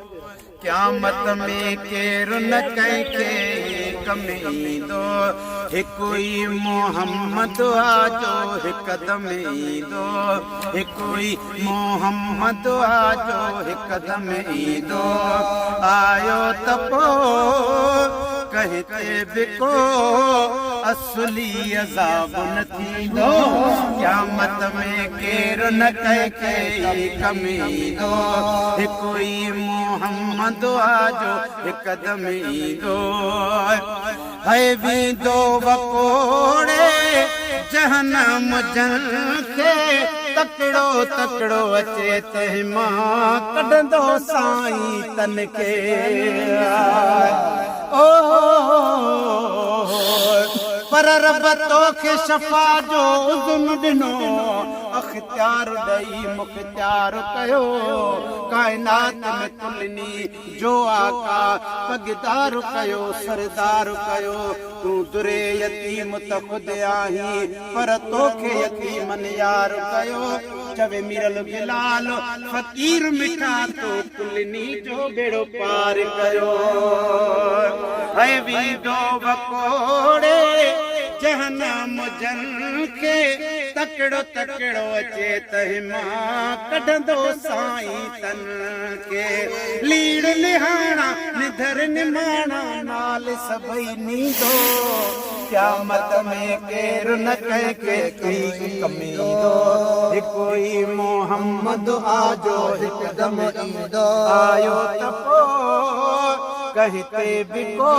क़यामत में केरु न कंहिंखे कम ईंदो हिकु ई मोहम्मद आजो हिकदम ईंदो हिकु ई मोहम्मद आजो हिकदम ईंदो आयो त पोइ कहीं ते बिको असली अज़ाब न थींदो क़यामत में केरु न कंहिंखे कम ईंदो हिकु ई मोहम्मद आजो हिकदम ईंदो है वेंदो वकोड़े जहन्नम जन खे तकड़ो तकड़ो अचे तंहिं मां कढंदो साईं तन खे पर रब तोखे शफ़ा जो उज़ुन ॾिनो अख़्तियार ॾेई मुख़्तियार कयो काइनात में तुलनी जो आका पगदार कयो सरदार कयो तूं दुरे यतीम त ख़ुदि आहीं पर तोखे यतीमन यार कयो चवे मिरल बिलाल फ़कीर मिठा तो तुलनी जो बेड़ो पार कयो है वींदो वकोड़े जहन्नम जन खे तकड़ो तकड़ो अचे तंहिं मां कढंदो साईं तन खे लीड़ लिहाणा निधर निमाणा नाल सभई नींदो क़यामत में केरु न कंहिंखे कम ईंदो हिकु ई मोहम्मद आजो हिकदम ईंदो आयो त पोइ कहीं ते बिको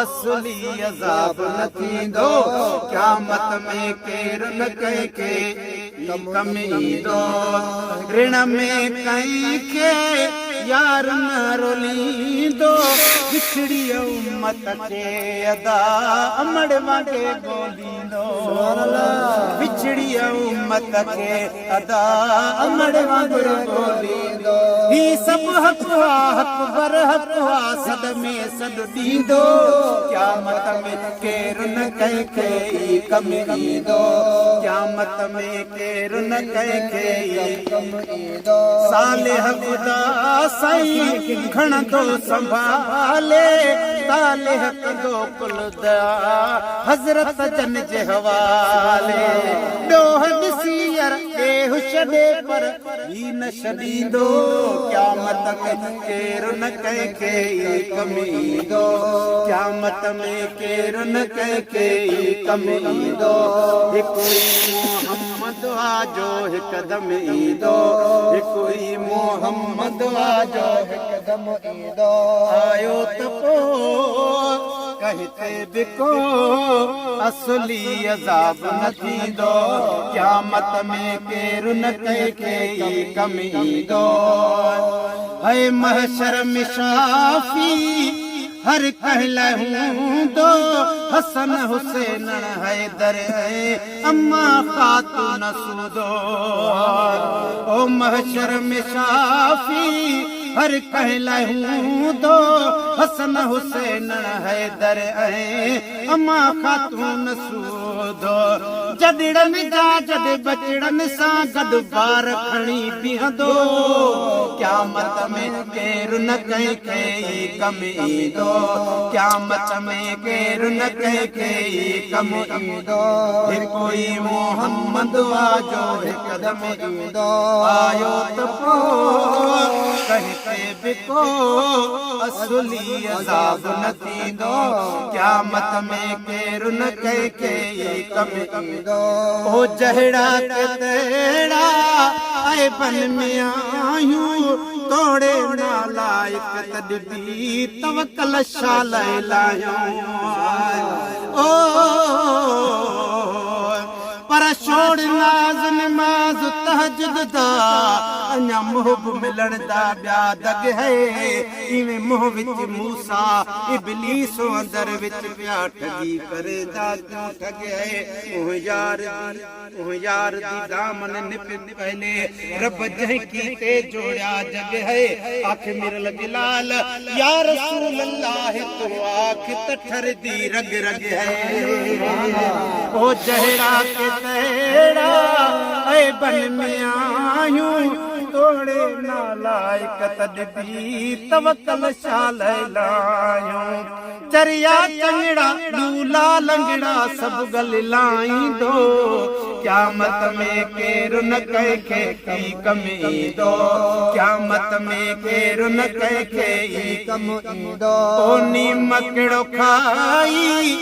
असली अज़ाब न थींदो क़यामत में केरु न कंहिंखे कम ईंदो ऋण में कंहिंखे यार न रोलींदो बिछड़ी उम्मत खे अदा अमड़ वांगे ॻोल्हींदो बिछड़ी उम्मत खे अदा अमड़ वांगे ॻोल्हींदो ही सभु हक़ बर हक़ सद में सद ॾींदो क़यामत में केरु न कंहिंखे कम ईंदो क़यामत में केरु न कंहिंखे कम ईंदो सालिह ख़ुदा साईं खणंदो संभाले तालिह कंदो कुल दया हज़रत जन जे हवाले ॾोह ॾिसी ॾेहु छॾे पर ही न छॾींदो क़यामत में केरु न कंहिंखे कम ईंदो क़यामत में केरु न कंहिंखे कम ईंदो हिकु ई मोहम्मद आजो हिकदम ईंदो हिकु ई मोहम्मद आजो हिकदम ईंदो आयो त पोइ कहीं ते बिको असली अज़ाब न थींदो क़यामत में केरु न कंहिंखे कम ईंदो है महशर में शाफी हर कहला हूंदो हसन हुसैन हैदर अम्मा खातून सूदो ओ महशर में शाफी हर कहला हूंदो हसन हुसैन हैदर अम्मा खातून सूदो जॾड़नि जा जॾ बचड़नि सां गॾु बार खणी बीहंदो क़यामत में केरु न कंहिंखे कम ईंदो क़यामत में केरु न कंहिंखे कम ईंदो हिकु ई मोहम्मद आजो हिकदम ईंदो आयो त पोइ कहीं ते बिको असली अज़ाब न थींदो क़यामत में केरु न कंहिंखे कम ईंदो ओ जहिड़ा के तहिड़ा ऐं बन में आहियूं तोड़े नालाइक तॾहिं तवकल छा लाहियूं ओ पर छोड़ नाज़ नमाज़ तहज्जुद दा अञा मोहब मिलण दा ॿिया दग है इवें मोह विच मूसा इबलीस अंदर विच पिया ठगी करे दा क्यों ठगे है ओ यार दी दामन निप पहले रब जह की ते जोड़ा जग है आख मिरल बिलाल या रसूल अल्लाह तो आख तठर दी रग रग है ओ जहरा के तेरा ऐ बन में आयूं तोड़े नालायक तदबी तवक्कल शाल लायूं चरिया चंगड़ा दूला लंगड़ा सब गल लाईंदो क़यामत में केरु न कंहिंखे की कमी ईंदो क़यामत में केरु न कंहिंखे ई कम ईंदो ओनी मकड़ो खाई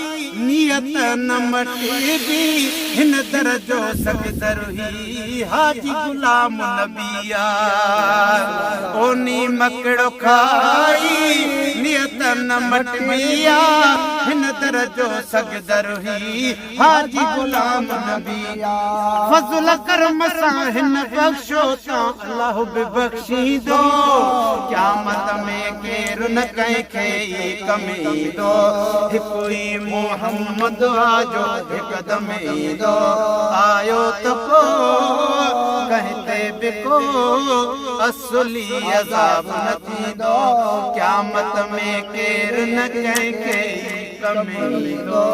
नियत न मटिबी हिन दरजो सक़दर ही हाजी गुलाम नबिया ओनी मकड़ो खाई नियत न मटिबिया हिन दरजो सक़दर ही हाजी गुलाम नबिया फज़ल करम सां हिन बख़्शो त अल्लाह बि बख़्शींदो क़यामत में केरु न कंहिंखे ई कम ईंदो हिकु ई मोहम्मद जो हिकदम ईंदो आयो त पोइ कंहिं ते बि को असुली अज़ाब न थींदो क़यामत में केरु न कंहिंखे ई कम ईंदो